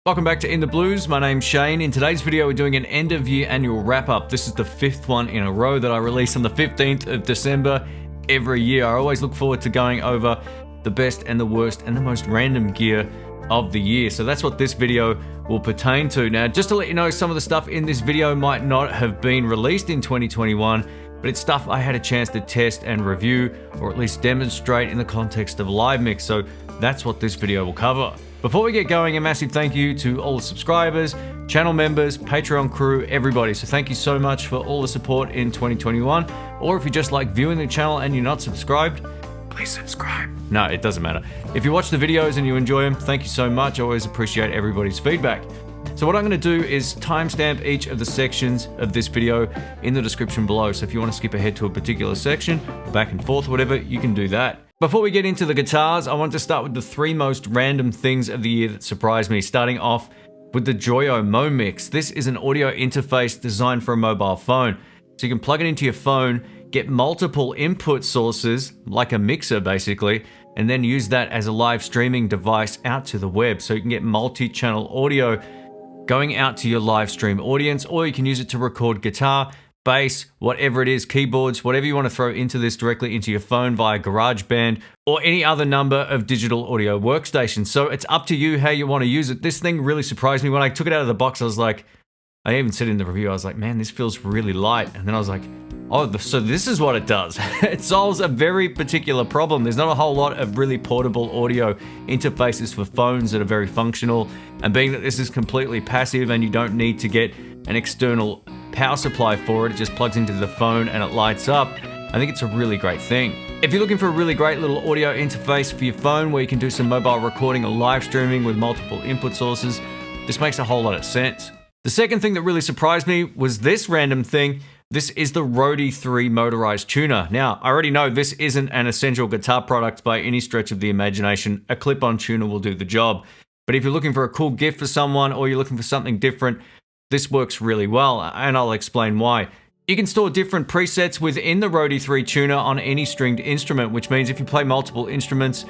Welcome back to In the Blues. My name's Shane. In today's video, we're doing an end of year annual wrap up. This is the 5th one in a row that I release on the 15th of December every year. I always look forward to going over the best and the worst and the most random gear of the year. So that's what this video will pertain to. Now, just to let you know, some of the stuff in this video might not have been released in 2021, but it's stuff I had a chance to test and review, or at least demonstrate in the context of a live mix. So that's what this video will cover. Before we get going, a massive thank you to all the subscribers, channel members, Patreon crew, everybody. So thank you so much for all the support in 2021. Or if you just like viewing the channel and you're not subscribed, please subscribe. No, it doesn't matter. If you watch the videos and you enjoy them, thank you so much. I always appreciate everybody's feedback. So what I'm going to do is timestamp each of the sections of this video in the description below. So if you want to skip ahead to a particular section, or back and forth, whatever, you can do that. Before we get into the guitars, I want to start with the 3 most random things of the year that surprised me, starting off with the Joyo Mo Mix. This is an audio interface designed for a mobile phone. So you can plug it into your phone, get multiple input sources, like a mixer basically, and then use that as a live streaming device out to the web. So you can get multi-channel audio going out to your live stream audience, or you can use it to record guitar, bass, whatever it is, keyboards, whatever you want to throw into this directly into your phone via GarageBand or any other number of digital audio workstations. So it's up to you how you want to use it. This thing really surprised me. When I took it out of the box, I was like, I even said in the review, I was like, man, this feels really light. And then I was like, oh, so this is what it does. It solves a very particular problem. There's not a whole lot of really portable audio interfaces for phones that are very functional. And being that this is completely passive and you don't need to get an external power supply for it, it just plugs into the phone and it lights up. I think it's a really great thing. If you're looking for a really great little audio interface for your phone where you can do some mobile recording or live streaming with multiple input sources, this makes a whole lot of sense. The second thing that really surprised me was this random thing. This is the Rode 3 motorized tuner. Now, I already know this isn't an essential guitar product by any stretch of the imagination. A clip-on tuner will do the job. But if you're looking for a cool gift for someone or you're looking for something different, this works really well, and I'll explain why. You can store different presets within the Rode 3 tuner on any stringed instrument, which means if you play multiple instruments,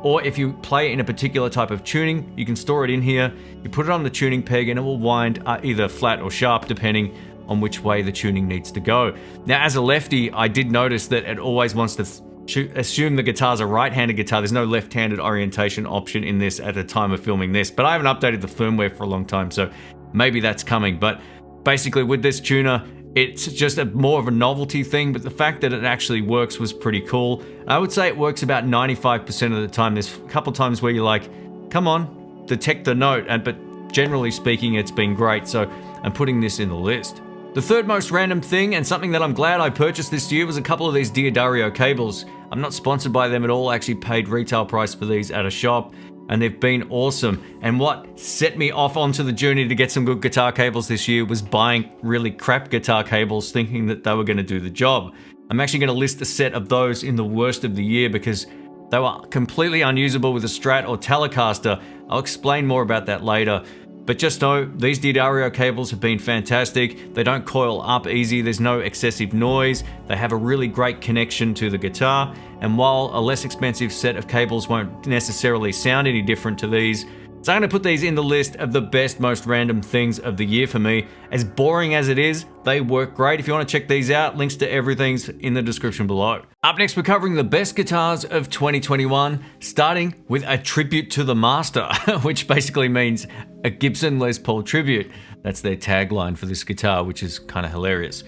or if you play in a particular type of tuning, you can store it in here, you put it on the tuning peg, and it will wind either flat or sharp, depending on which way the tuning needs to go. Now, as a lefty, I did notice that it always wants to assume the guitar's a right-handed guitar. There's no left-handed orientation option in this at the time of filming this, but I haven't updated the firmware for a long time, so maybe that's coming. But basically with this tuner, it's just more of a novelty thing, but the fact that it actually works was pretty cool. I would say it works about 95% of the time. There's a couple times where you're like, come on, detect the note, but generally speaking, it's been great, so I'm putting this in the list. The third most random thing, and something that I'm glad I purchased this year, was a couple of these D'Addario cables. I'm not sponsored by them at all. I actually paid retail price for these at a shop, and they've been awesome. And what set me off onto the journey to get some good guitar cables this year was buying really crap guitar cables, thinking that they were going to do the job. I'm actually going to list a set of those in the worst of the year because they were completely unusable with a Strat or Telecaster. I'll explain more about that later. But just know, these D'Addario cables have been fantastic. They don't coil up easy, there's no excessive noise, they have a really great connection to the guitar, and while a less expensive set of cables won't necessarily sound any different to these, so I'm going to put these in the list of the best, most random things of the year for me. As boring as it is, they work great. If you want to check these out, links to everything's in the description below. Up next, we're covering the best guitars of 2021, starting with a tribute to the master, which basically means a Gibson Les Paul tribute. That's their tagline for this guitar, which is kind of hilarious.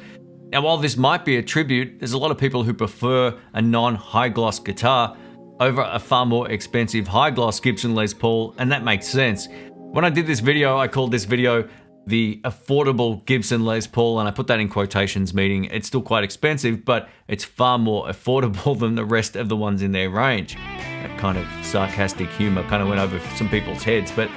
Now, while this might be a tribute, there's a lot of people who prefer a non-high gloss guitar over a far more expensive high-gloss Gibson Les Paul, and that makes sense. When I did this video, I called this video the affordable Gibson Les Paul, and I put that in quotations, meaning it's still quite expensive, but it's far more affordable than the rest of the ones in their range. That kind of sarcastic humor kind of went over some people's heads, but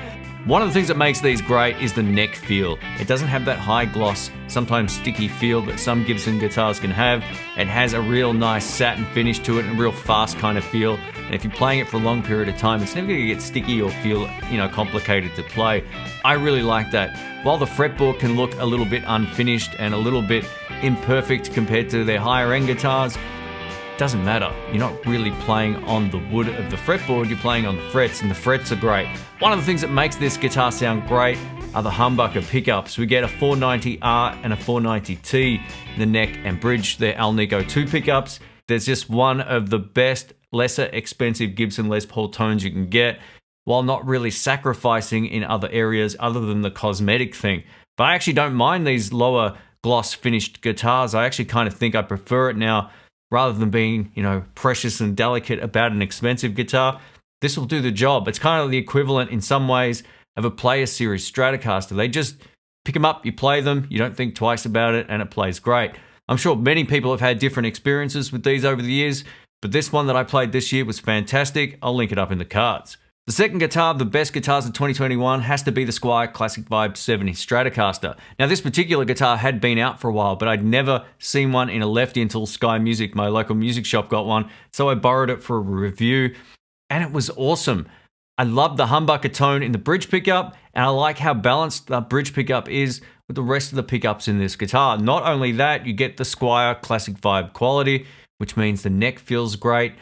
one of the things that makes these great is the neck feel. It doesn't have that high gloss, sometimes sticky feel that some Gibson guitars can have. It has a real nice satin finish to it and a real fast kind of feel. And if you're playing it for a long period of time, it's never going to get sticky or feel, complicated to play. I really like that. While the fretboard can look a little bit unfinished and a little bit imperfect compared to their higher end guitars, doesn't matter. You're not really playing on the wood of the fretboard, you're playing on the frets, and the frets are great. One of the things that makes this guitar sound great are the humbucker pickups. We get a 490R and a 490T in the neck and bridge. They're Alnico 2 pickups. There's just one of the best, lesser expensive Gibson Les Paul tones you can get, while not really sacrificing in other areas other than the cosmetic thing. But I actually don't mind these lower gloss finished guitars. I actually kind of think I prefer it now, rather than being, precious and delicate about an expensive guitar. This will do the job. It's kind of the equivalent in some ways of a Player Series Stratocaster. They just pick them up, you play them, you don't think twice about it, and it plays great. I'm sure many people have had different experiences with these over the years, but this one that I played this year was fantastic. I'll link it up in the cards. The second guitar, the best guitars of 2021, has to be the Squier Classic Vibe 70 Stratocaster. Now, this particular guitar had been out for a while, but I'd never seen one in a lefty until Sky Music, my local music shop, got one, so I borrowed it for a review, and it was awesome. I love the humbucker tone in the bridge pickup, and I like how balanced the bridge pickup is with the rest of the pickups in this guitar. Not only that, you get the Squier Classic Vibe quality, which means the neck feels great.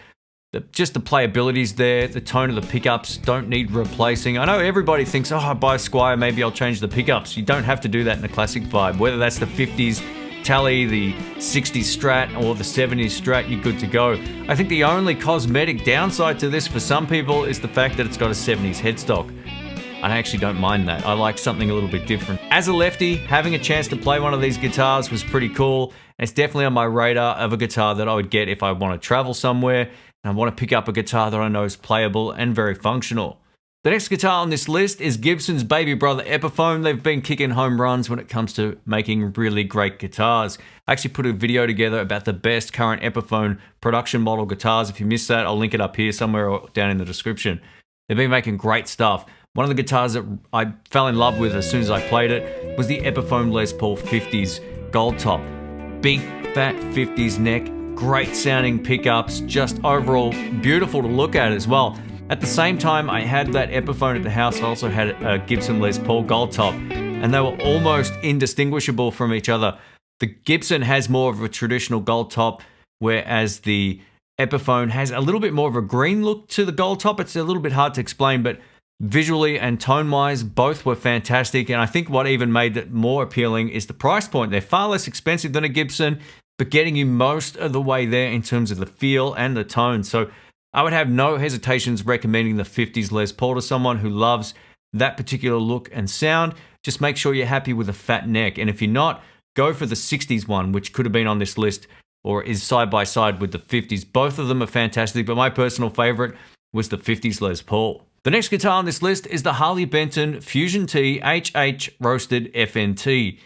Just the playability's there, the tone of the pickups don't need replacing. I know everybody thinks, I buy a Squier, maybe I'll change the pickups. You don't have to do that in a Classic Vibe. Whether that's the 50s Tally, the 60s Strat, or the 70s Strat, you're good to go. I think the only cosmetic downside to this for some people is the fact that it's got a 70s headstock. I actually don't mind that. I like something a little bit different. As a lefty, having a chance to play one of these guitars was pretty cool. It's definitely on my radar of a guitar that I would get if I want to travel somewhere and I want to pick up a guitar that I know is playable and very functional. The next guitar on this list is Gibson's baby brother Epiphone. They've been kicking home runs when it comes to making really great guitars. I actually put a video together about the best current Epiphone production model guitars. If you missed that, I'll link it up here somewhere or down in the description. They've been making great stuff. One of the guitars that I fell in love with as soon as I played it was the Epiphone Les Paul 50s Gold Top. Big, fat 50s neck, great sounding pickups, just overall beautiful to look at as well. At the same time I had that Epiphone at the house, I also had a Gibson Les Paul Gold Top, and they were almost indistinguishable from each other. The Gibson has more of a traditional gold top, whereas the Epiphone has a little bit more of a green look to the gold top. It's a little bit hard to explain, but visually and tone-wise, both were fantastic, and I think what even made it more appealing is the price point. They're far less expensive than a Gibson, but getting you most of the way there in terms of the feel and the tone. So I would have no hesitations recommending the 50s Les Paul to someone who loves that particular look and sound. Just make sure you're happy with a fat neck, and if you're not, go for the 60s one, which could have been on this list or is side by side with the 50s. Both of them are fantastic, but my personal favorite was the 50s Les Paul. The next guitar on this list is the Harley Benton Fusion T HH Roasted FNT.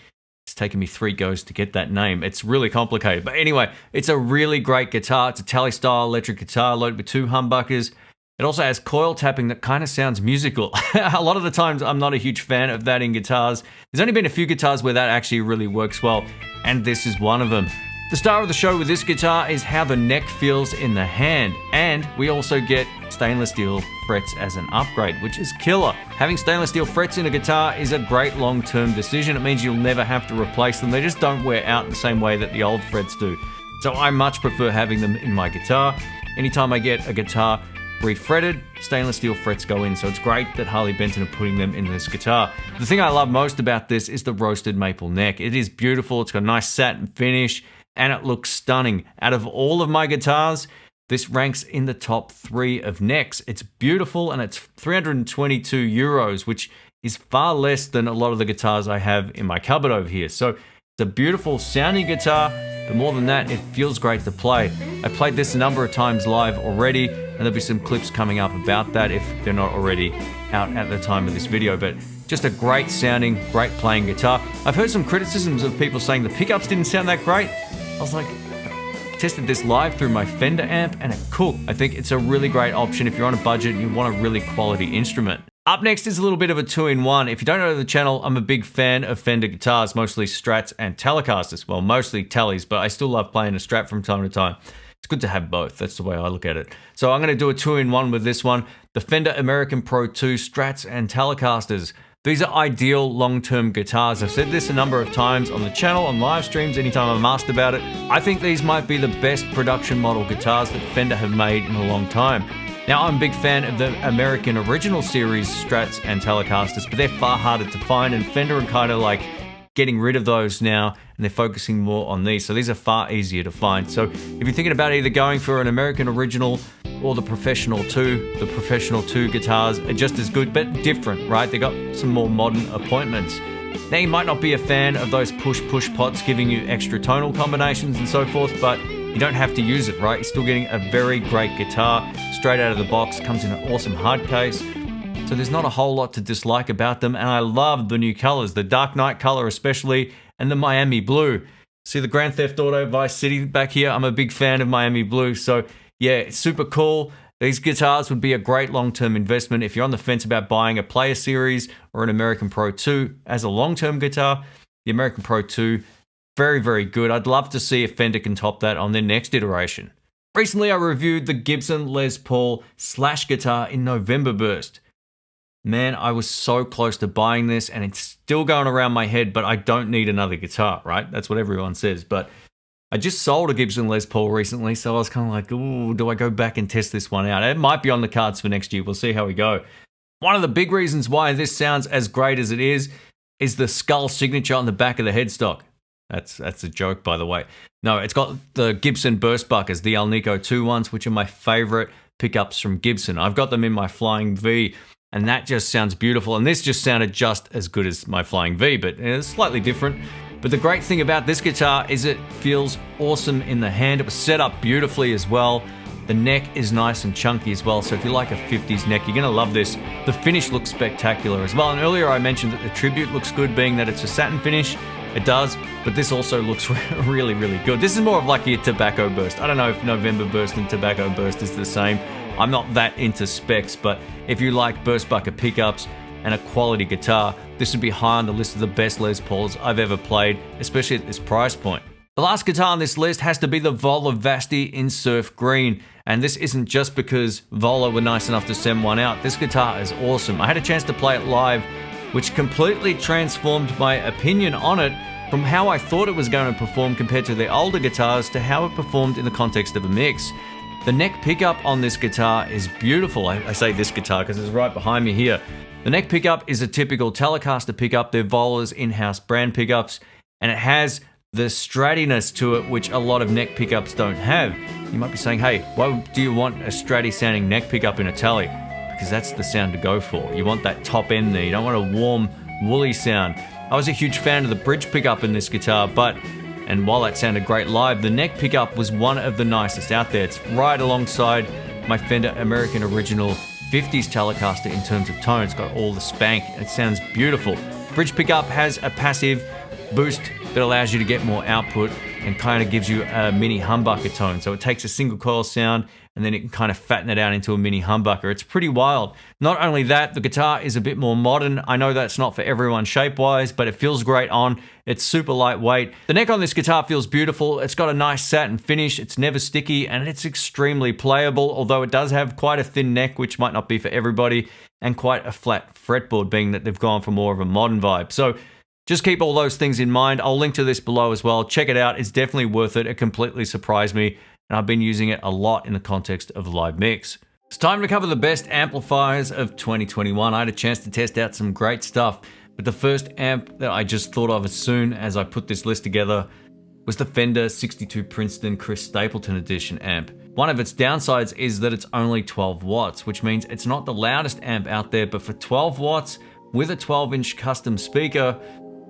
It's taken me 3 goes to get that name. It's really complicated. But anyway, it's a really great guitar. It's a Tally style electric guitar loaded with 2 humbuckers. It also has coil tapping that kind of sounds musical. A lot of the times I'm not a huge fan of that in guitars. There's only been a few guitars where that actually really works well, and this is one of them. The star of the show with this guitar is how the neck feels in the hand, and we also get stainless steel frets as an upgrade, which is killer. Having stainless steel frets in a guitar is a great long-term decision. It means you'll never have to replace them. They just don't wear out the same way that the old frets do. So I much prefer having them in my guitar. Anytime I get a guitar refretted, stainless steel frets go in, so it's great that Harley Benton are putting them in this guitar. The thing I love most about this is the roasted maple neck. It is beautiful, it's got a nice satin finish, and it looks stunning. Out of all of my guitars, this ranks in the top 3 of necks. It's beautiful, and it's 322 euros, which is far less than a lot of the guitars I have in my cupboard over here. So it's a beautiful sounding guitar, but more than that, it feels great to play. I played this a number of times live already, and there'll be some clips coming up about that if they're not already out at the time of this video, but just a great sounding, great playing guitar. I've heard some criticisms of people saying the pickups didn't sound that great. I was like, I tested this live through my Fender amp and it cooked. I think it's a really great option if you're on a budget and you want a really quality instrument. Up next is a little bit of a 2-in-1. If you don't know the channel, I'm a big fan of Fender guitars, mostly Strats and Telecasters. Well, mostly Tallys, but I still love playing a Strat from time to time. It's good to have both. That's the way I look at it. So I'm going to do a 2-in-1 with this one. The Fender American Pro 2 Strats and Telecasters. These are ideal long-term guitars. I've said this a number of times on the channel, on live streams, anytime I'm asked about it. I think these might be the best production model guitars that Fender have made in a long time. Now, I'm a big fan of the American Original Series Strats and Telecasters, but they're far harder to find, and Fender are kind of like getting rid of those now, and they're focusing more on these. So these are far easier to find. So if you're thinking about either going for an American Original or the Professional 2, the Professional 2 guitars are just as good, but different, right? They got some more modern appointments. Now, you might not be a fan of those push-push pots giving you extra tonal combinations and so forth, but you don't have to use it, right? You're still getting a very great guitar straight out of the box, comes in an awesome hard case. So there's not a whole lot to dislike about them, and I love the new colors, the Dark Knight color especially, and the Miami Blue. See the Grand Theft Auto Vice City back here? I'm a big fan of Miami Blue, so yeah, it's super cool. These guitars would be a great long-term investment if you're on the fence about buying a Player Series or an American Pro 2 as a long-term guitar. The American Pro 2, very, very good. I'd love to see if Fender can top that on their next iteration. Recently, I reviewed the Gibson Les Paul Slash guitar in November Burst. Man, I was so close to buying this, and it's still going around my head, but I don't need another guitar, right? That's what everyone says. But I just sold a Gibson Les Paul recently, so I was kind of like, ooh, do I go back and test this one out? It might be on the cards for next year. We'll see how we go. One of the big reasons why this sounds as great as it is the skull signature on the back of the headstock. That's a joke, by the way. No, it's got the Gibson burst buckers, the Alnico 2 ones, which are my favorite pickups from Gibson. I've got them in my Flying V, and that just sounds beautiful. And this just sounded just as good as my Flying V, but it's slightly different. But the great thing about this guitar is it feels awesome in the hand. It was set up beautifully as well. The neck is nice and chunky as well, so if you like a 50s neck, you're gonna love this. The finish looks spectacular as well. And earlier I mentioned that the Tribute looks good, being that it's a satin finish. It does, but this also looks really, really good. This is more of like your Tobacco Burst. I don't know if November Burst and Tobacco Burst is the same. I'm not that into specs, but if you like burst bucker pickups and a quality guitar, this would be high on the list of the best Les Pauls I've ever played, especially at this price point. The last guitar on this list has to be the Vola Vasti in Surf Green, and this isn't just because Vola were nice enough to send one out. This guitar is awesome. I had a chance to play it live, which completely transformed my opinion on it from how I thought it was going to perform compared to the older guitars to how it performed in the context of a mix. The neck pickup on this guitar is beautiful. I say this guitar because it's right behind me here. The neck pickup is a typical Telecaster pickup. They're Vola's in-house brand pickups, and it has the strattiness to it, which a lot of neck pickups don't have. You might be saying, hey, why do you want a stratty sounding neck pickup in a Tele? Because that's the sound to go for. You want that top end there. You don't want a warm, woolly sound. I was a huge fan of the bridge pickup in this guitar, and while that sounded great live, the neck pickup was one of the nicest out there. It's right alongside my Fender American Original 50s Telecaster in terms of tone. It's got all the spank. It sounds beautiful. Bridge pickup has a passive boost that allows you to get more output and kind of gives you a mini humbucker tone. So it takes a single coil sound and then it can kind of fatten it out into a mini humbucker. It's pretty wild. Not only that, the guitar is a bit more modern. I know that's not for everyone shape-wise, but it feels great on. It's super lightweight. The neck on this guitar feels beautiful. It's got a nice satin finish. It's never sticky, and it's extremely playable, although it does have quite a thin neck, which might not be for everybody, and quite a flat fretboard, being that they've gone for more of a modern vibe. So just keep all those things in mind. I'll link to this below as well. Check it out. It's definitely worth it. It completely surprised me, and I've been using it a lot in the context of live mix. It's time to cover the best amplifiers of 2021. I had a chance to test out some great stuff, but the first amp that I just thought of as soon as I put this list together was the Fender 62 Princeton Chris Stapleton Edition amp. One of its downsides is that it's only 12 watts, which means it's not the loudest amp out there, but for 12 watts with a 12-inch custom speaker,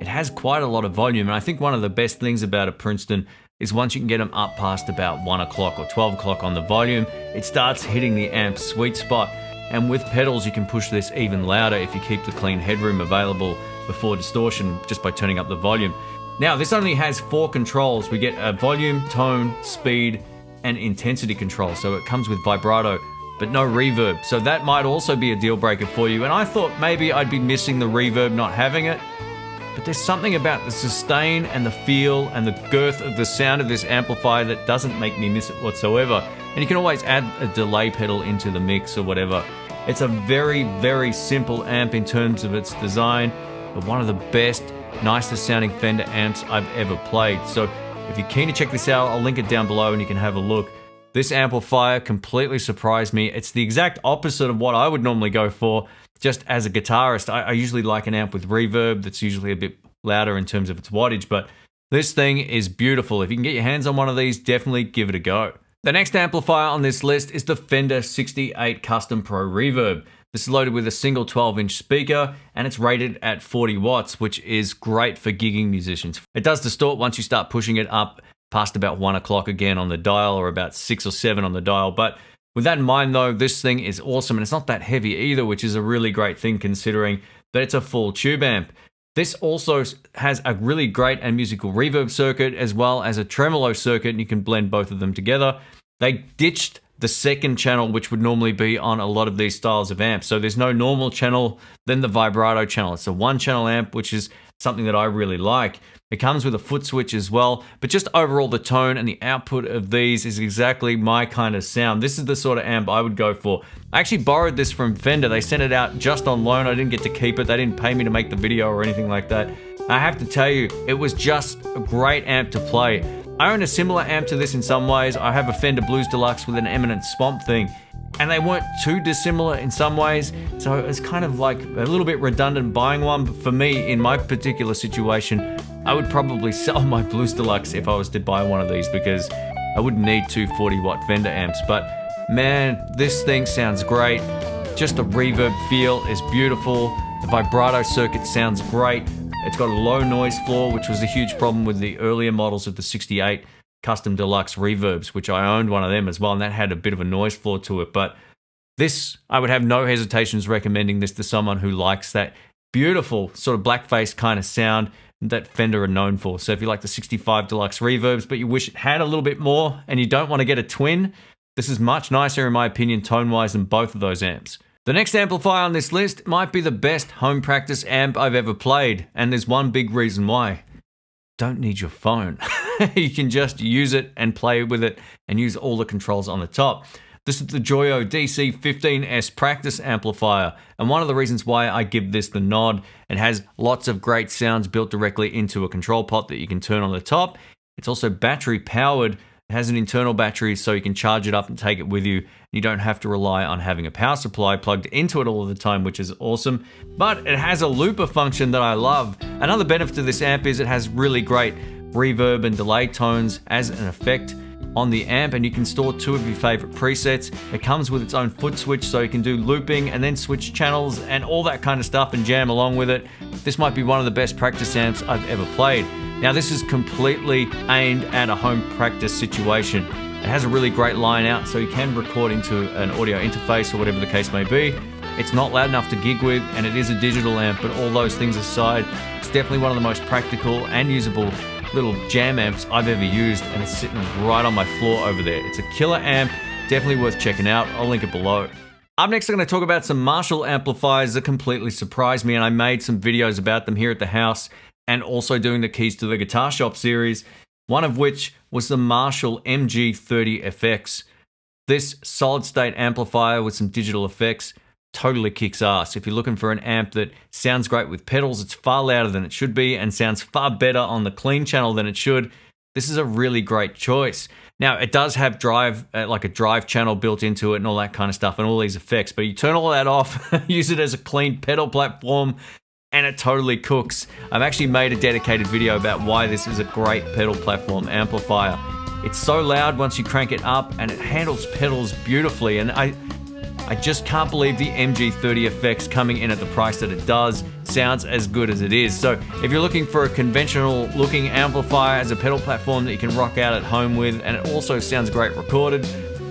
it has quite a lot of volume. And I think one of the best things about a Princeton is once you can get them up past about 1 o'clock or 12 o'clock on the volume, it starts hitting the amp's sweet spot. And with pedals, you can push this even louder if you keep the clean headroom available before distortion just by turning up the volume. Now, this only has 4 controls. We get a volume, tone, speed, and intensity control. So it comes with vibrato, but no reverb. So that might also be a deal breaker for you. And I thought maybe I'd be missing the reverb not having it. But there's something about the sustain and the feel and the girth of the sound of this amplifier that doesn't make me miss it whatsoever. And you can always add a delay pedal into the mix or whatever. It's a very, very simple amp in terms of its design, but one of the best, nicest sounding Fender amps I've ever played. So if you're keen to check this out, I'll link it down below and you can have a look. This amplifier completely surprised me. It's the exact opposite of what I would normally go for. Just as a guitarist, I usually like an amp with reverb that's usually a bit louder in terms of its wattage, but this thing is beautiful. If you can get your hands on one of these, definitely give it a go. The next amplifier on this list is the Fender 68 Custom Pro Reverb. This is loaded with a single 12-inch speaker and it's rated at 40 watts, which is great for gigging musicians. It does distort once you start pushing it up past about 1 o'clock again on the dial, or about 6 or 7 on the dial. But with that in mind though, this thing is awesome and it's not that heavy either, which is a really great thing considering that it's a full tube amp. This also has a really great and musical reverb circuit as well as a tremolo circuit, and you can blend both of them together. They ditched the second channel, which would normally be on a lot of these styles of amps. So there's no normal channel, then the vibrato channel. It's a one channel amp, which is something that I really like. It comes with a foot switch as well, but just overall the tone and the output of these is exactly my kind of sound. This is the sort of amp I would go for. I actually borrowed this from Fender. They sent it out just on loan. I didn't get to keep it. They didn't pay me to make the video or anything like that. I have to tell you, it was just a great amp to play. I own a similar amp to this in some ways. I have a Fender Blues Deluxe with an Eminent Swamp Thing, and they weren't too dissimilar in some ways, so it's kind of like a little bit redundant buying one. But for me, in my particular situation, I would probably sell my Blues Deluxe if I was to buy one of these, because I wouldn't need two 40-watt Fender amps. But man, this thing sounds great. Just the reverb feel is beautiful. The vibrato circuit sounds great. It's got a low noise floor, which was a huge problem with the earlier models of the 68 Custom Deluxe reverbs, which I owned one of them as well, and that had a bit of a noise floor to it. But this, I would have no hesitations recommending this to someone who likes that beautiful sort of blackface kind of sound that Fender are known for. So if you like the 65 Deluxe reverbs, but you wish it had a little bit more and you don't want to get a twin, this is much nicer in my opinion tone-wise than both of those amps. The next amplifier on this list might be the best home practice amp I've ever played, and there's one big reason why. Don't need your phone. You can just use it and play with it and use all the controls on the top. This is the Joyo DC15S practice amplifier, and one of the reasons why I give this the nod, it has lots of great sounds built directly into a control pot that you can turn on the top. It's also battery powered. It has an internal battery so you can charge it up and take it with you. You don't have to rely on having a power supply plugged into it all of the time, which is awesome. But it has a looper function that I love. Another benefit of this amp is it has really great reverb and delay tones as an effect on the amp, and you can store 2 of your favorite presets. It comes with its own foot switch so you can do looping and then switch channels and all that kind of stuff and jam along with it. This might be one of the best practice amps I've ever played. Now this is completely aimed at a home practice situation. It has a really great line out so you can record into an audio interface or whatever the case may be. It's not loud enough to gig with, and it is a digital amp, but all those things aside, it's definitely one of the most practical and usable little jam amps I've ever used, and it's sitting right on my floor over there. It's a killer amp, definitely worth checking out. I'll link it below. Up next, I'm going to talk about some Marshall amplifiers that completely surprised me, and I made some videos about them here at the house and also doing the Keys to the Guitar Shop series, one of which was the Marshall MG30FX. This solid-state amplifier with some digital effects totally kicks ass. If you're looking for an amp that sounds great with pedals, it's far louder than it should be and sounds far better on the clean channel than it should, this is a really great choice. Now, it does have like a drive channel built into it and all that kind of stuff and all these effects, but you turn all that off, use it as a clean pedal platform, and it totally cooks. I've actually made a dedicated video about why this is a great pedal platform amplifier. It's so loud once you crank it up, and it handles pedals beautifully, and I just can't believe the MG30FX coming in at the price that it does sounds as good as it is. So if you're looking for a conventional looking amplifier as a pedal platform that you can rock out at home with, and it also sounds great recorded,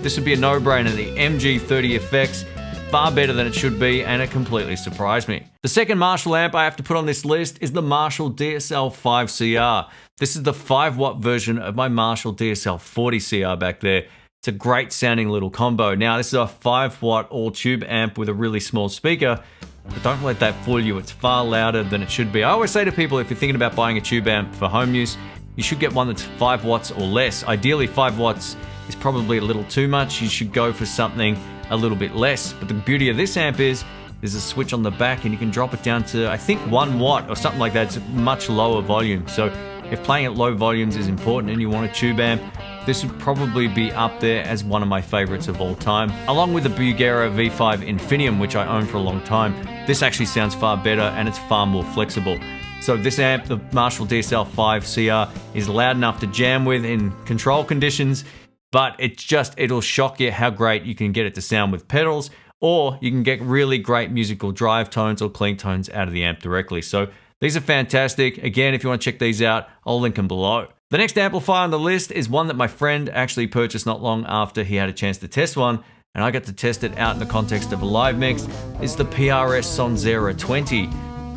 this would be a no-brainer. The MG30FX, far better than it should be, and it completely surprised me. The second Marshall amp I have to put on this list is the Marshall DSL-5CR. This is the 5-watt version of my Marshall DSL-40CR back there. It's a great sounding little combo. Now, this is a 5-watt all-tube amp with a really small speaker, but don't let that fool you. It's far louder than it should be. I always say to people, if you're thinking about buying a tube amp for home use, you should get one that's 5 watts or less. Ideally 5 watts is probably a little too much. You should go for something a little bit less. But the beauty of this amp is there's a switch on the back and you can drop it down to, I think, 1 watt or something like that. It's a much lower volume. So if playing at low volumes is important and you want a tube amp, this would probably be up there as one of my favorites of all time. Along with the Bugera V5 Infinium, which I own for a long time, this actually sounds far better and it's far more flexible. So this amp, the Marshall DSL-5 CR, is loud enough to jam with in control conditions, but it'll shock you how great you can get it to sound with pedals, or you can get really great musical drive tones or clean tones out of the amp directly. So these are fantastic. Again, if you want to check these out, I'll link them below. The next amplifier on the list is one that my friend actually purchased not long after he had a chance to test one, and I got to test it out in the context of a live mix. It's the PRS Sonzera 20.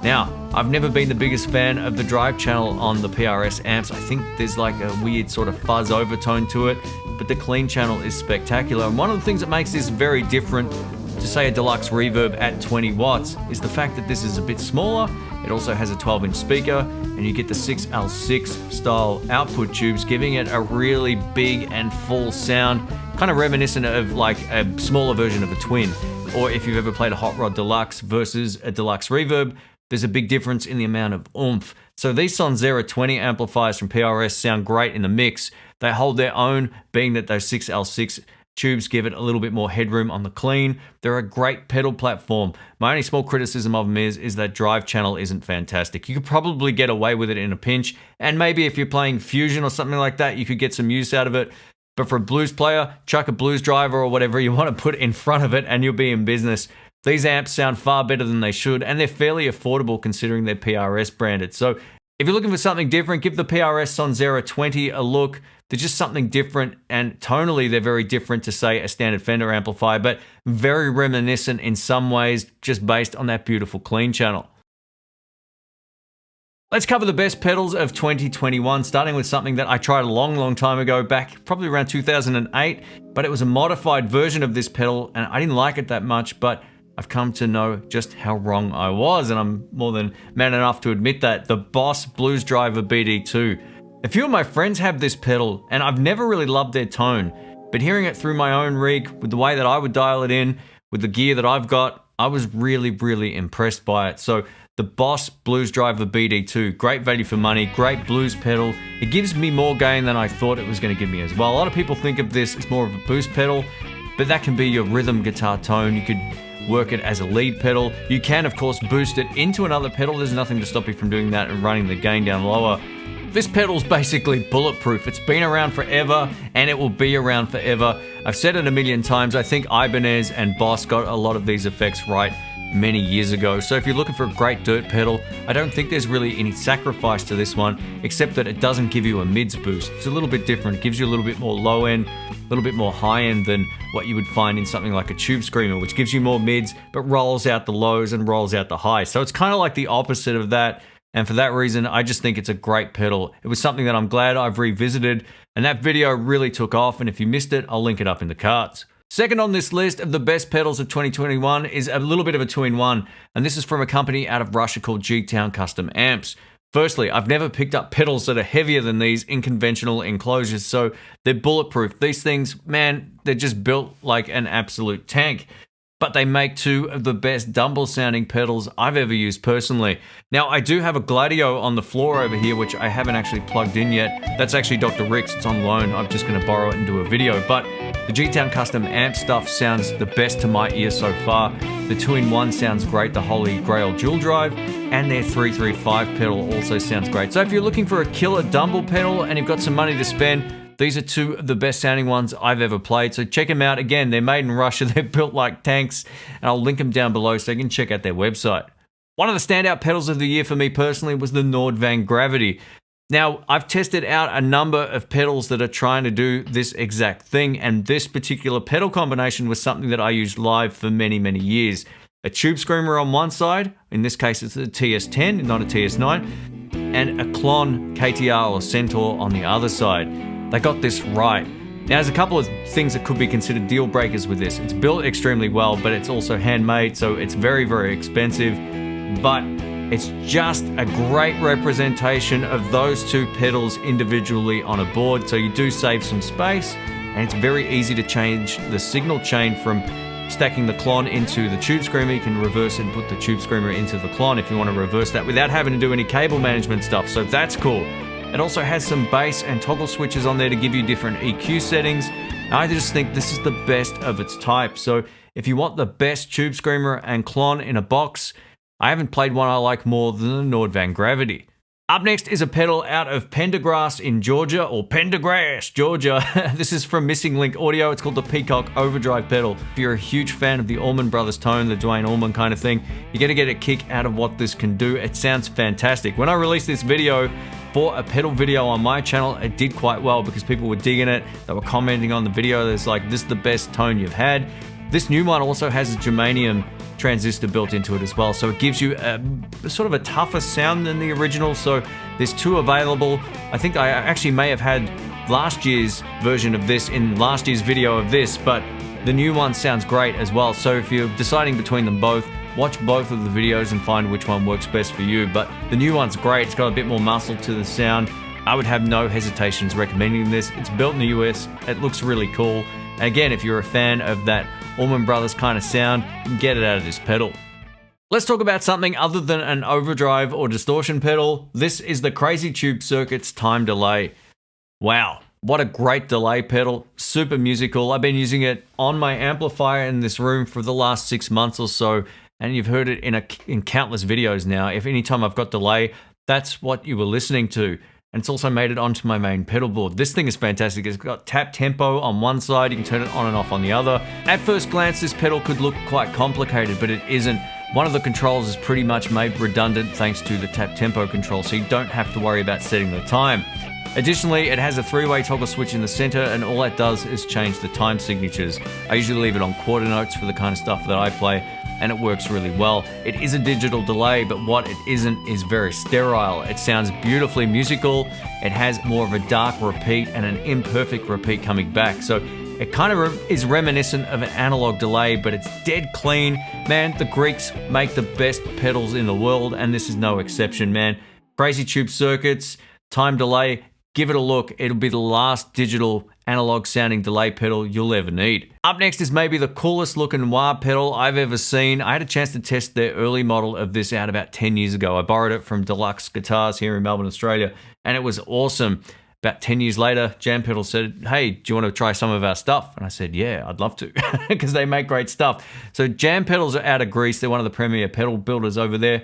Now, I've never been the biggest fan of the drive channel on the PRS amps. I think there's like a weird sort of fuzz overtone to it, but the clean channel is spectacular. And one of the things that makes this very different to, say, a deluxe reverb at 20 watts is the fact that this is a bit smaller. It also has a 12-inch speaker, and you get the 6L6 style output tubes, giving it a really big and full sound, kind of reminiscent of like a smaller version of a Twin. Or if you've ever played a Hot Rod Deluxe versus a deluxe reverb, there's a big difference in the amount of oomph. So these Sonzera 20 amplifiers from PRS sound great in the mix. They hold their own, being that those 6L6 tubes give it a little bit more headroom on the clean. They're a great pedal platform. My only small criticism of them is that drive channel isn't fantastic. You could probably get away with it in a pinch, and maybe if you're playing Fusion or something like that, you could get some use out of it. But for a blues player, chuck a blues driver or whatever you want to put in front of it and you'll be in business. These amps sound far better than they should, and they're fairly affordable considering they're PRS branded. So if you're looking for something different, give the PRS Sonzera 20 a look. They're just something different, and tonally they're very different to, say, a standard Fender amplifier, but very reminiscent in some ways, just based on that beautiful clean channel. Let's cover the best pedals of 2021, starting with something that I tried a long time ago, back probably around 2008, but it was a modified version of this pedal, and I didn't like it that much, but I've come to know just how wrong I was, and I'm more than man enough to admit that. The Boss Blues Driver BD2. A few of my friends have this pedal, and I've never really loved their tone, but hearing it through my own rig, with the way that I would dial it in, with the gear that I've got, I was really impressed by it. So the Boss Blues Driver BD2, great value for money, great blues pedal. It gives me more gain than I thought it was going to give me as well. A lot of people think of this as more of a boost pedal, but that can be your rhythm guitar tone. You could work it as a lead pedal. You can, of course, boost it into another pedal. There's nothing to stop you from doing that and running the gain down lower. This pedal's basically bulletproof. It's been around forever, and it will be around forever. I've said it a million times. I think Ibanez and Boss got a lot of these effects right many years ago. So if you're looking for a great dirt pedal, I don't think there's really any sacrifice to this one, except that it doesn't give you a mids boost. It's a little bit different. It gives you a little bit more low end, a little bit more high end than what you would find in something like a Tube Screamer, which gives you more mids, but rolls out the lows and rolls out the highs. So it's kind of like the opposite of that. And for that reason, I just think it's a great pedal. It was something that I'm glad I've revisited, and that video really took off, and if you missed it, I'll link it up in the cards. Second on this list of the best pedals of 2021 is a little bit of a two-in-one, and this is from a company out of Russia called G-Town Custom Amps. Firstly, I've never picked up pedals that are heavier than these in conventional enclosures, so they're bulletproof. These things, man, they're just built like an absolute tank. But they make two of the best Dumble sounding pedals I've ever used personally. Now, I do have a Gladio on the floor over here, which I haven't actually plugged in yet. That's actually Dr. Rick's, it's on loan. I'm just gonna borrow it and do a video. But the G-Town Custom Amp stuff sounds the best to my ear so far. The 2-in-1 sounds great, the Holy Grail dual drive, and their 335 pedal also sounds great. So if you're looking for a killer Dumble pedal and you've got some money to spend, these are two of the best sounding ones I've ever played, so check them out. Again, they're made in Russia, they're built like tanks, and I'll link them down below so you can check out their website. One of the standout pedals of the year for me personally was the Nordvang Gravity. Now, I've tested out a number of pedals that are trying to do this exact thing, and this particular pedal combination was something that I used live for many years. A Tube Screamer on one side, in this case it's a TS10, not a TS9, and a Klon KTR or Centaur on the other side. They got this right. Now, there's a couple of things that could be considered deal breakers with this. It's built extremely well, but it's also handmade, so it's very expensive. But it's just a great representation of those two pedals individually on a board, so you do save some space, and it's very easy to change the signal chain from stacking the clon into the tube screamer. You can reverse it and put the tube screamer into the clon if you want to reverse that without having to do any cable management stuff, so that's cool. It also has some bass and toggle switches on there to give you different EQ settings. I just think this is the best of its type. So if you want the best tube screamer and clon in a box, I haven't played one I like more than the Nordvan Gravity. Up next is a pedal out of Pendergrass in Georgia, or Pendergrass, Georgia. This is from Missing Link Audio. It's called the Peacock Overdrive pedal. If you're a huge fan of the Allman Brothers tone, the Dwayne Allman kind of thing, you're gonna get a kick out of what this can do. It sounds fantastic. When I released this video for a pedal video on my channel, it did quite well because people were digging it. They were commenting on the video. There's like, this is the best tone you've had. This new one also has a germanium transistor built into it as well, so it gives you a sort of a tougher sound than the original. So there's two available. I think I actually may have had last year's version of this in last year's video of this, but the new one sounds great as well. So if you're deciding between them both, watch both of the videos and find which one works best for you. But the new one's great. It's got a bit more muscle to the sound. I would have no hesitations recommending this. It's built in the US. It looks really cool. And again, if you're a fan of that Allman Brothers kind of sound, you can get it out of this pedal. Let's talk about something other than an overdrive or distortion pedal. This is the Crazy Tube Circuits Time Delay. Wow, what a great delay pedal. Super musical. I've been using it on my amplifier in this room for the last 6 months or so, and you've heard it in countless videos now. If any time I've got delay, that's what you were listening to. And it's also made it onto my main pedal board. This thing is fantastic. It's got tap tempo on one side, you can turn it on and off on the other. At first glance, this pedal could look quite complicated, but it isn't. One of the controls is pretty much made redundant thanks to the tap tempo control, so you don't have to worry about setting the time. Additionally, it has a 3-way toggle switch in the center, and all that does is change the time signatures. I usually leave it on quarter notes for the kind of stuff that I play, and it works really well. It is a digital delay, but what it isn't is very sterile. It sounds beautifully musical. It has more of a dark repeat and an imperfect repeat coming back. So it kind of is reminiscent of an analog delay, but it's dead clean. Man, the Greeks make the best pedals in the world, and this is no exception, man. Crazy Tube Circuits, Time Delay, give it a look. It'll be the last digital analog sounding delay pedal you'll ever need. Up next is maybe the coolest looking wah pedal I've ever seen. I had a chance to test their early model of this out about 10 years ago. I borrowed it from Deluxe Guitars here in Melbourne, Australia, and it was awesome. About 10 years later, Jam Pedal said, hey, do you want to try some of our stuff? And I said, yeah, I'd love to, because they make great stuff. So Jam Pedals are out of Greece. They're one of the premier pedal builders over there,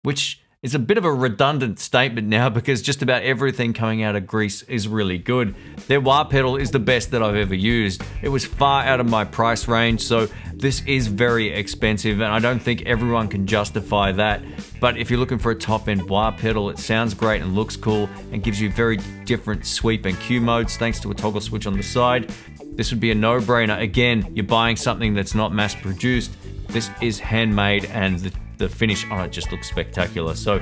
which is a bit of a redundant statement now because just about everything coming out of Greece is really good. Their wah pedal is the best that I've ever used. It was far out of my price range, so this is very expensive, and I don't think everyone can justify that. But if you're looking for a top-end wah pedal, it sounds great and looks cool and gives you very different sweep and cue modes thanks to a toggle switch on the side. This would be a no-brainer. Again, you're buying something that's not mass-produced. This is handmade, and the finish on it just looks spectacular. So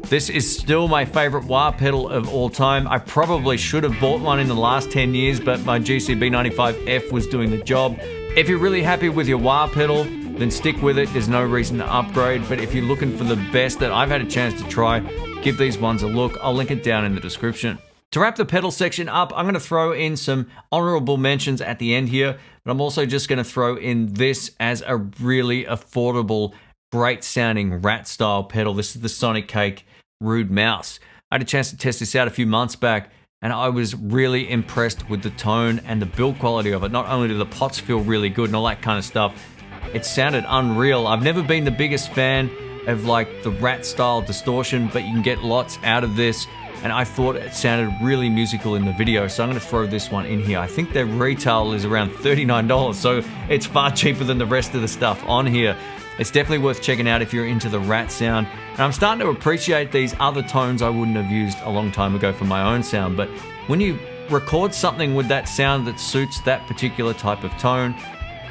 this is still my favorite wah pedal of all time. I probably should have bought one in the last 10 years, but my GCB95F was doing the job. If you're really happy with your wah pedal, then stick with it. There's no reason to upgrade, but if you're looking for the best that I've had a chance to try, give these ones a look. I'll link it down in the description. To wrap the pedal section up, I'm going to throw in some honorable mentions at the end here, but I'm also just going to throw in this as a really affordable, great sounding rat style pedal. This is the Sonic Cake Rude Mouse. I had a chance to test this out a few months back, and I was really impressed with the tone and the build quality of it. Not only do the pots feel really good and all that kind of stuff, it sounded unreal. I've never been the biggest fan of like the rat style distortion, but you can get lots out of this, and I thought it sounded really musical in the video, so I'm going to throw this one in here. I think their retail is around $39, so it's far cheaper than the rest of the stuff on here. It's definitely worth checking out if you're into the rat sound. And I'm starting to appreciate these other tones I wouldn't have used a long time ago for my own sound, but when you record something with that sound that suits that particular type of tone,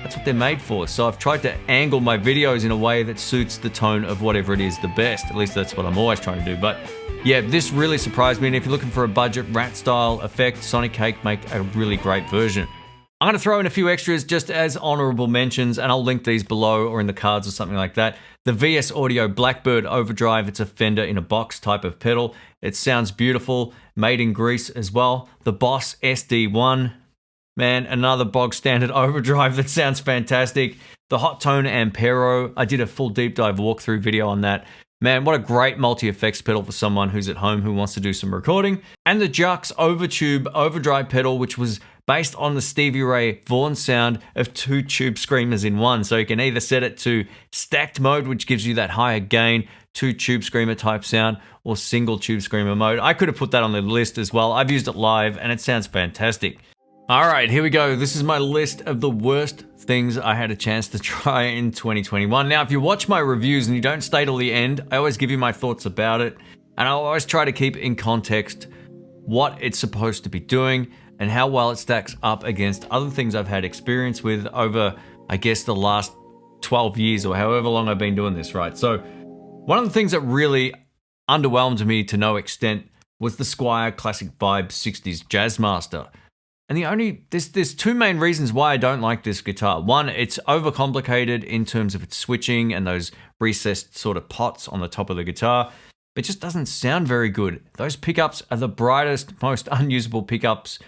that's what they're made for. So I've tried to angle my videos in a way that suits the tone of whatever it is the best. At least that's what I'm always trying to do. But yeah, this really surprised me, and if you're looking for a budget rat style effect, Sonic Cake make a really great version. I'm going to throw in a few extras just as honorable mentions, and I'll link these below or in the cards or something like that. The VS Audio Blackbird Overdrive, it's a Fender in a box type of pedal. It sounds beautiful, made in Greece as well. The Boss SD1, Man, another bog standard overdrive that sounds fantastic. The Hot Tone Ampero, I did a full deep dive walkthrough video on that. Man, what a great multi-effects pedal for someone who's at home who wants to do some recording. And the Jux Overtube overdrive pedal, which was based on the Stevie Ray Vaughan sound of 2 tube screamers in one. So you can either set it to stacked mode, which gives you that higher gain, 2 tube screamer type sound, or single tube screamer mode. I could have put that on the list as well. I've used it live and it sounds fantastic. All right, here we go. This is my list of the worst things I had a chance to try in 2021. Now, if you watch my reviews and you don't stay till the end, I always give you my thoughts about it. And I'll always try to keep in context what it's supposed to be doing and how well it stacks up against other things I've had experience with over, I guess, the last 12 years or however long I've been doing this, right? So one of the things that really underwhelmed me to no extent was the Squier Classic Vibe 60s Jazzmaster. And there's 2 main reasons why I don't like this guitar. One, it's overcomplicated in terms of its switching and those recessed sort of pots on the top of the guitar. It just doesn't sound very good. Those pickups are the brightest, most unusable pickups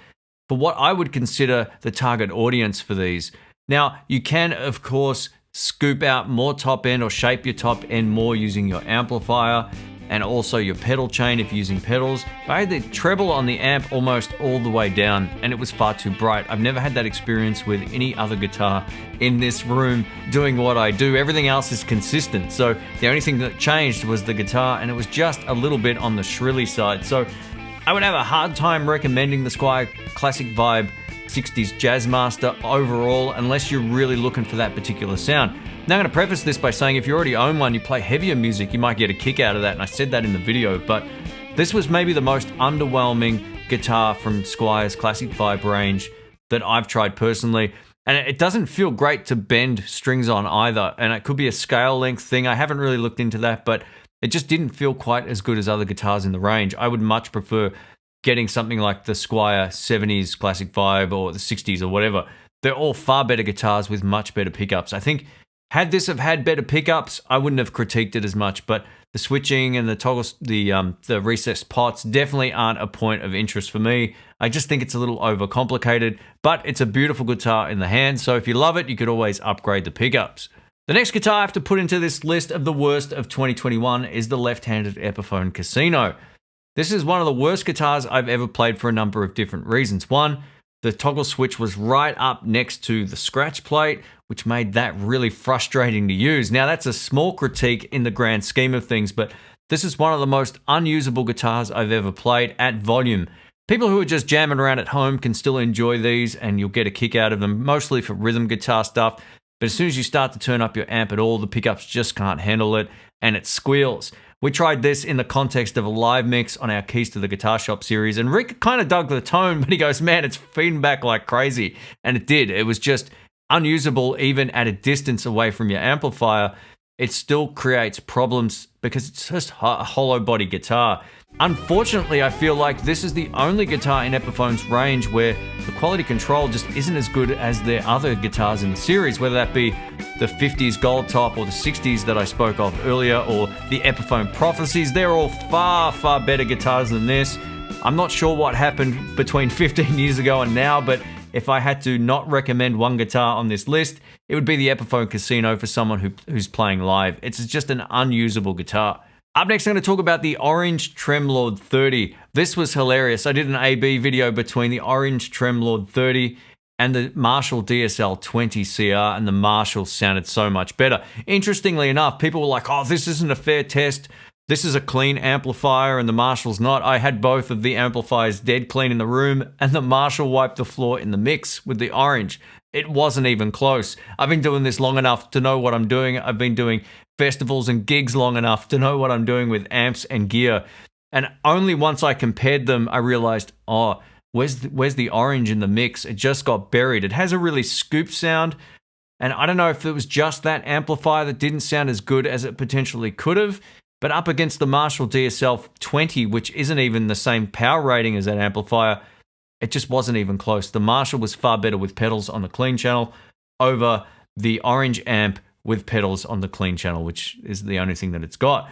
for what I would consider the target audience for these. Now, you can, of course, scoop out more top end or shape your top end more using your amplifier and also your pedal chain if you're using pedals. But I had the treble on the amp almost all the way down and it was far too bright. I've never had that experience with any other guitar in this room doing what I do. Everything else is consistent. So the only thing that changed was the guitar and it was just a little bit on the shrilly side. So I would have a hard time recommending the Squier Classic Vibe 60s Jazzmaster overall unless you're really looking for that particular sound. Now I'm going to preface this by saying if you already own one, you play heavier music, you might get a kick out of that, and I said that in the video, but this was maybe the most underwhelming guitar from Squier's Classic Vibe range that I've tried personally. And it doesn't feel great to bend strings on either, and it could be a scale length thing. I haven't really looked into that, but it just didn't feel quite as good as other guitars in the range. I would much prefer getting something like the Squier 70s Classic Vibe or the 60s or whatever. They're all far better guitars with much better pickups. I think had this have had better pickups, I wouldn't have critiqued it as much, but the switching and the toggles, the recessed pots definitely aren't a point of interest for me. I just think it's a little overcomplicated, but it's a beautiful guitar in the hand, so if you love it, you could always upgrade the pickups. The next guitar I have to put into this list of the worst of 2021 is the left-handed Epiphone Casino. This is one of the worst guitars I've ever played for a number of different reasons. One, the toggle switch was right up next to the scratch plate, which made that really frustrating to use. Now, that's a small critique in the grand scheme of things, but this is one of the most unusable guitars I've ever played at volume. People who are just jamming around at home can still enjoy these, and you'll get a kick out of them, mostly for rhythm guitar stuff. But as soon as you start to turn up your amp at all, the pickups just can't handle it, and it squeals. We tried this in the context of a live mix on our Keys to the Guitar Shop series, and Rick kind of dug the tone, but he goes, man, it's feeding back like crazy. And it did. It was just unusable even at a distance away from your amplifier. It still creates problems because it's just a hollow body guitar. Unfortunately, I feel like this is the only guitar in Epiphone's range where the quality control just isn't as good as their other guitars in the series, whether that be the 50s Gold Top or the 60s that I spoke of earlier, or the Epiphone Prophecies. They're all far, far better guitars than this. I'm not sure what happened between 15 years ago and now, but if I had to not recommend one guitar on this list, it would be the Epiphone Casino for someone who's playing live. It's just an unusable guitar. Up next, I'm going to talk about the Orange Tremlord 30. This was hilarious. I did an A/B video between the Orange Tremlord 30 and the Marshall DSL 20 CR, and the Marshall sounded so much better. Interestingly enough, people were like, oh, this isn't a fair test. This is a clean amplifier and the Marshall's not. I had both of the amplifiers dead clean in the room, and the Marshall wiped the floor in the mix with the Orange. It wasn't even close. I've been doing this long enough to know what I'm doing. I've been doing festivals and gigs long enough to know what I'm doing with amps and gear. And only once I compared them, I realized, oh, where's the Orange in the mix? It just got buried. It has a really scooped sound. And I don't know if it was just that amplifier that didn't sound as good as it potentially could have. But up against the Marshall DSL 20, which isn't even the same power rating as that amplifier, it just wasn't even close. The Marshall was far better with pedals on the clean channel over the Orange amp with pedals on the clean channel, which is the only thing that it's got.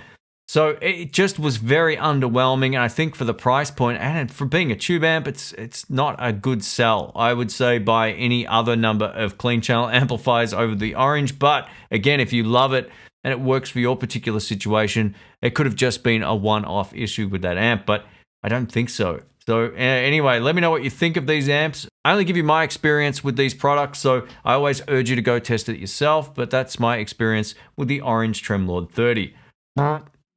So it just was very underwhelming, and I think for the price point and for being a tube amp, it's not a good sell. I would say buy any other number of clean channel amplifiers over the Orange, but again, if you love it and it works for your particular situation, it could have just been a one-off issue with that amp, but I don't think so. So anyway, let me know what you think of these amps. I only give you my experience with these products, so I always urge you to go test it yourself, but that's my experience with the Orange Tremlord 30.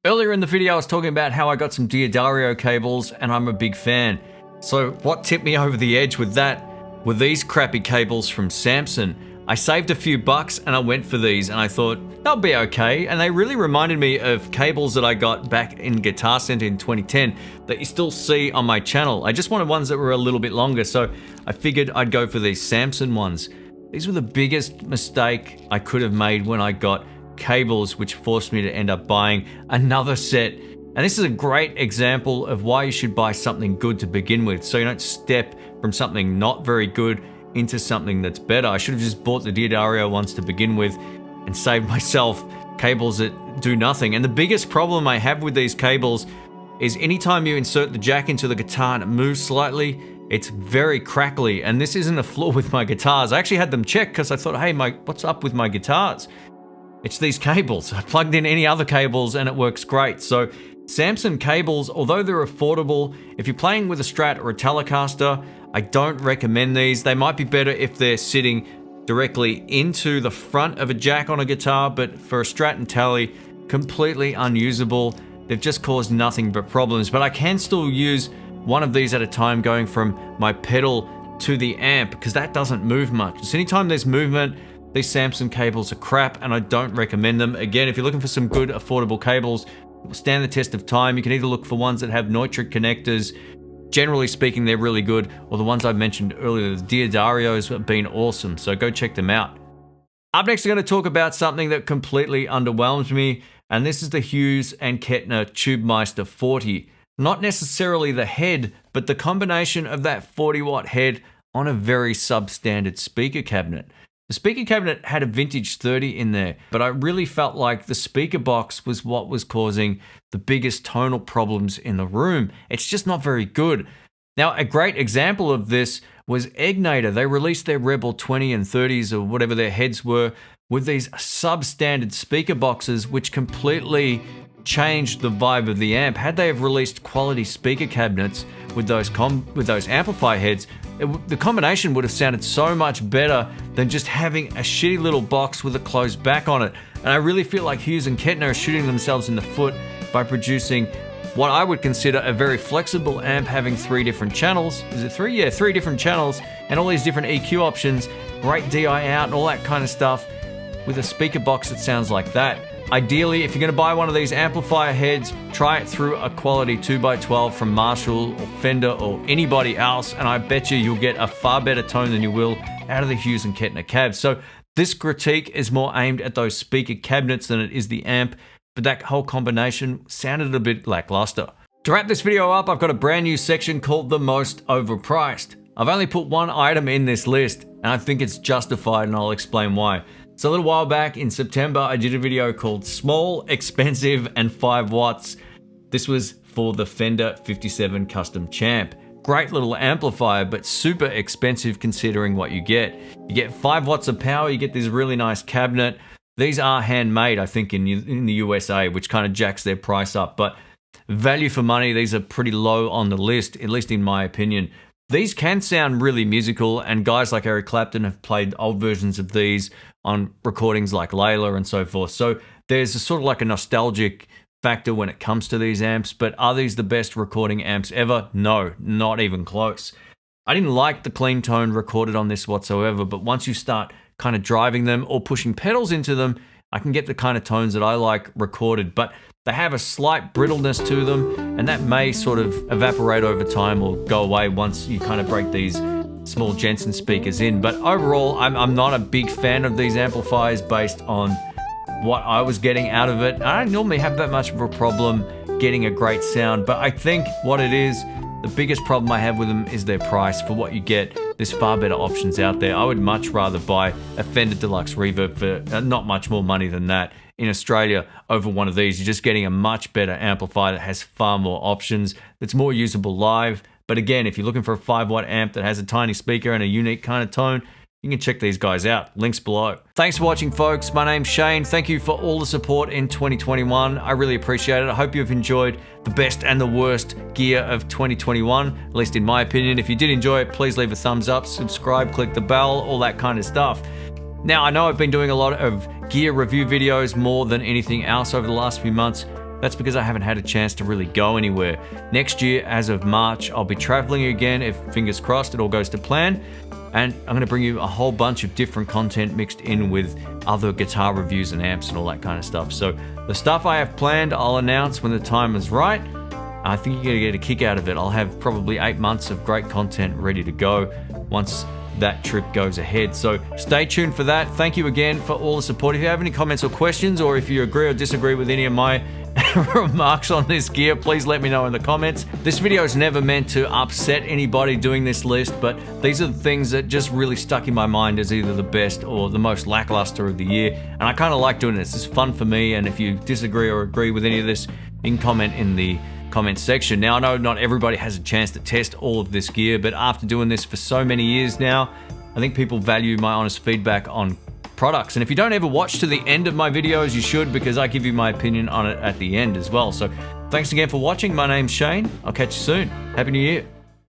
Earlier in the video, I was talking about how I got some D'Addario cables, and I'm a big fan. So what tipped me over the edge with that were these crappy cables from Samson. I saved a few bucks and I went for these, and I thought they'll be okay, and they really reminded me of cables that I got back in Guitar Center in 2010 that you still see on my channel. I just wanted ones that were a little bit longer, so I figured I'd go for these Samson ones. These were the biggest mistake I could have made when I got cables, which forced me to end up buying another set. And this is a great example of why you should buy something good to begin with, so you don't step from something not very good into something that's better. I should have just bought the D'Addario ones to begin with and saved myself cables that do nothing. And the biggest problem I have with these cables is anytime you insert the jack into the guitar and it moves slightly, it's very crackly. And this isn't a flaw with my guitars. I actually had them checked because I thought, hey, what's up with my guitars? It's these cables. I plugged in any other cables and it works great. So Samson cables, although they're affordable, if you're playing with a Strat or a Telecaster, I don't recommend these. They might be better if they're sitting directly into the front of a jack on a guitar, but for a Strat and Tele, completely unusable. They've just caused nothing but problems, but I can still use one of these at a time going from my pedal to the amp because that doesn't move much. So anytime there's movement, these Samson cables are crap and I don't recommend them. Again, if you're looking for some good affordable cables that will stand the test of time, you can either look for ones that have Neutrik connectors. Generally speaking, they're really good, or the ones I mentioned earlier, the D'Addarios have been awesome, so go check them out. Up next, I'm going to talk about something that completely underwhelms me, and this is the Hughes and Kettner Tubemeister 40. Not necessarily the head, but the combination of that 40-watt head on a very substandard speaker cabinet. The speaker cabinet had a vintage 30 in there, but I really felt like the speaker box was what was causing the biggest tonal problems in the room. It's just not very good. Now, a great example of this was Egnator. They released their Rebel 20 and 30s or whatever their heads were with these substandard speaker boxes, which completely changed the vibe of the amp. Had they have released quality speaker cabinets with those amplifier heads, the combination would have sounded so much better than just having a shitty little box with a closed back on it. And I really feel like Hughes and Kettner are shooting themselves in the foot by producing what I would consider a very flexible amp having 3 different channels. Is it 3? Yeah, 3 different channels and all these different EQ options, great DI out and all that kind of stuff with a speaker box that sounds like that. Ideally, if you're going to buy one of these amplifier heads, try it through a quality 2x12 from Marshall or Fender or anybody else, and I bet you'll get a far better tone than you will out of the Hughes and Kettner cabs. So this critique is more aimed at those speaker cabinets than it is the amp, but that whole combination sounded a bit lackluster. To wrap this video up, I've got a brand new section called The Most Overpriced. I've only put one item in this list, and I think it's justified, and I'll explain why. So a little while back in September, I did a video called Small, Expensive, and 5 Watts. This was for the Fender 57 Custom Champ. Great little amplifier, but super expensive considering what you get. You get 5 watts of power, you get this really nice cabinet. These are handmade, I think, in the USA, which kind of jacks their price up. But value for money, these are pretty low on the list, at least in my opinion. These can sound really musical, and guys like Eric Clapton have played old versions of these on recordings like Layla and so forth. So there's a sort of like a nostalgic factor when it comes to these amps, but are these the best recording amps ever? No, not even close. I didn't like the clean tone recorded on this whatsoever, but once you start kind of driving them or pushing pedals into them, I can get the kind of tones that I like recorded, but they have a slight brittleness to them, and that may sort of evaporate over time or go away once you kind of break these small Jensen speakers in. But overall, I'm not a big fan of these amplifiers based on what I was getting out of it. I don't normally have that much of a problem getting a great sound, but I think what it is, the biggest problem I have with them is their price. For what you get, there's far better options out there. I would much rather buy a Fender Deluxe Reverb for not much more money than that in Australia over one of these. You're just getting a much better amplifier that has far more options, that's more usable live. But again, if you're looking for a 5-watt amp that has a tiny speaker and a unique kind of tone, you can check these guys out. Links below. Thanks for watching, folks. My name's Shane. Thank you for all the support in 2021. I really appreciate it. I hope you've enjoyed the best and the worst gear of 2021, at least in my opinion. If you did enjoy it, please leave a thumbs up, subscribe, click the bell, all that kind of stuff. Now, I know I've been doing a lot of gear review videos more than anything else over the last few months. That's because I haven't had a chance to really go anywhere. Next year, as of March, I'll be traveling again, if fingers crossed it all goes to plan. And I'm gonna bring you a whole bunch of different content mixed in with other guitar reviews and amps and all that kind of stuff. So the stuff I have planned, I'll announce when the time is right. I think you're gonna get a kick out of it. I'll have probably 8 months of great content ready to go once that trip goes ahead. So stay tuned for that. Thank you again for all the support. If you have any comments or questions, or if you agree or disagree with any of my remarks on this gear, please let me know in the comments. This video is never meant to upset anybody doing this list, but these are the things that just really stuck in my mind as either the best or the most lackluster of the year. And I kind of like doing this. It's fun for me. And if you disagree or agree with any of this, you can comment in the comment section. Now, I know not everybody has a chance to test all of this gear, but after doing this for so many years now, I think people value my honest feedback on products. And if you don't ever watch to the end of my videos, you should, because I give you my opinion on it at the end as well. So thanks again for watching. My name's Shane. I'll catch you soon. Happy New Year.